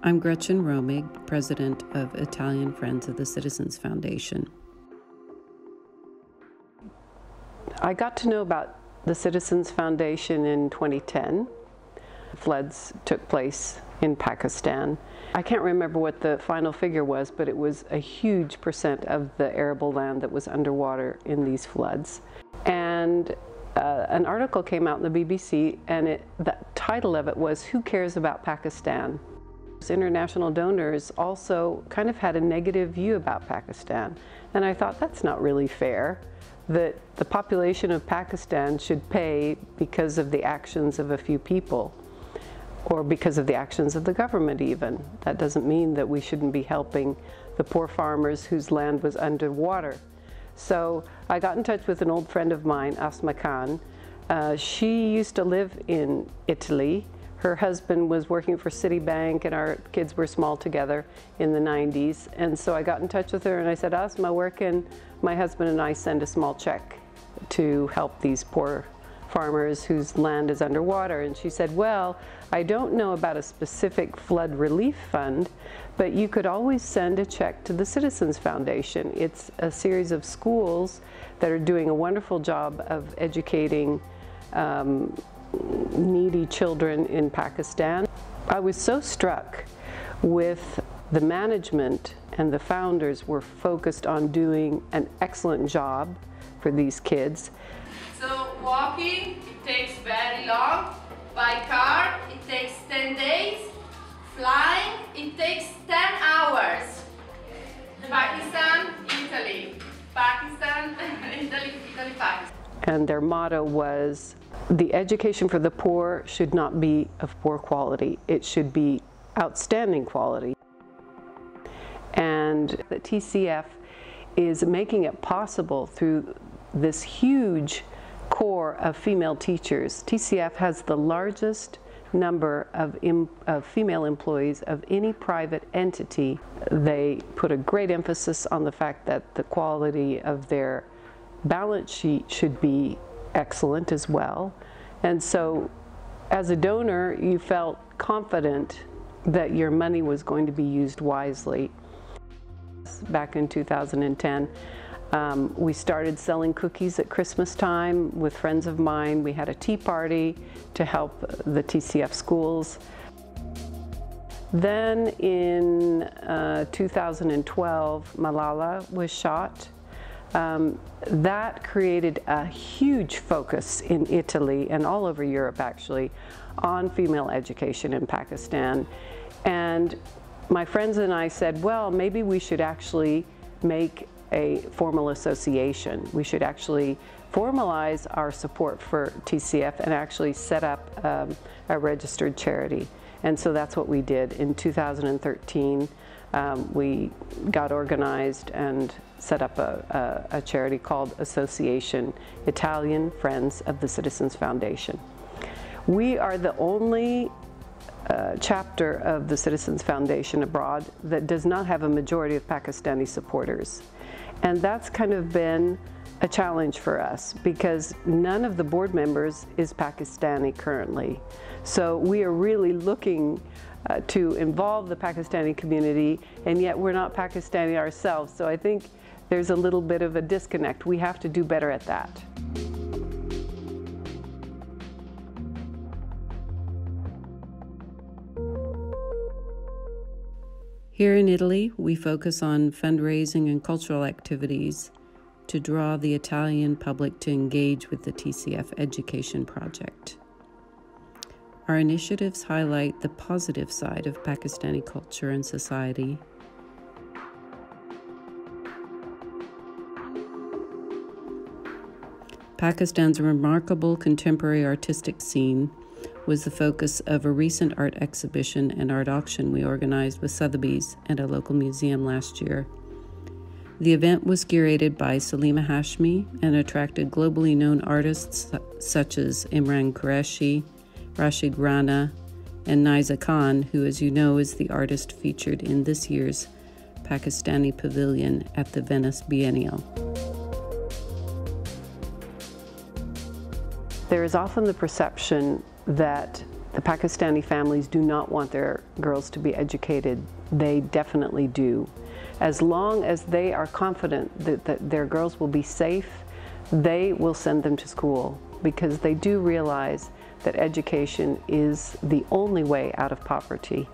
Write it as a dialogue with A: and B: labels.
A: I'm Gretchen Romig, president of Italian Friends of the Citizens Foundation. I got to know about the Citizens Foundation in 2010. Floods took place in Pakistan. I can't remember what the final figure was, but it was a huge percent of the arable land that was underwater in these floods. And an article came out in the BBC, and the title of it was, "Who Cares About Pakistan?" International donors also kind of had a negative view about Pakistan. And I thought, that's not really fair, that the population of Pakistan should pay because of the actions of a few people, or because of the actions of the government even. That doesn't mean that we shouldn't be helping the poor farmers whose land was underwater. So I got in touch with an old friend of mine, Asma Khan. She used to live in Italy. Her husband was working for Citibank, and our kids were small together in the 90s. And so I got in touch with her and I said, Asma, where can my husband and I send a small check to help these poor farmers whose land is underwater? And she said, well, I don't know about a specific flood relief fund, but you could always send a check to the Citizens Foundation. It's a series of schools that are doing a wonderful job of educating needy children in Pakistan. I was so struck with the management, and the founders were focused on doing an excellent job for these kids.
B: So walking, it takes very long. By car, it takes 10 days. Flying, it takes 10 hours. Pakistan, Italy. Pakistan, Italy, Italy, Pakistan.
A: And their motto was, the education for the poor should not be of poor quality. It should be outstanding quality. And the TCF is making it possible through this huge core of female teachers. TCF has the largest number of female employees of any private entity. They put a great emphasis on the fact that the quality of their balance sheet should be excellent as well. And so as a donor, you felt confident that your money was going to be used wisely. Back in 2010, we started selling cookies at Christmas time with friends of mine. We had a tea party to help the TCF schools. Then in 2012, Malala was shot. That created a huge focus in Italy and all over Europe actually on female education in Pakistan. And my friends and I said, well, maybe we should actually make a formal association. We should actually formalize our support for TCF and actually set up a registered charity. And so that's what we did. In 2013, we got organized and set up a charity called Association Italian Friends of the Citizens Foundation. We are the only chapter of the Citizens Foundation abroad that does not have a majority of Pakistani supporters. And that's kind of been a challenge for us because none of the board members is Pakistani currently. So we are really looking to involve the Pakistani community, and yet we're not Pakistani ourselves. So I think there's a little bit of a disconnect. We have to do better at that. Here in Italy, we focus on fundraising and cultural activities to draw the Italian public to engage with the TCF education project. Our initiatives highlight the positive side of Pakistani culture and society. Pakistan's remarkable contemporary artistic scene was the focus of a recent art exhibition and art auction we organized with Sotheby's and a local museum last year. The event was curated by Salima Hashmi and attracted globally known artists such as Imran Qureshi, Rashid Rana, and Naiza Khan, who, as you know, is the artist featured in this year's Pakistani Pavilion at the Venice Biennial. There is often the perception that the Pakistani families do not want their girls to be educated. They definitely do. As long as they are confident that their girls will be safe, they will send them to school, because they do realize that education is the only way out of poverty.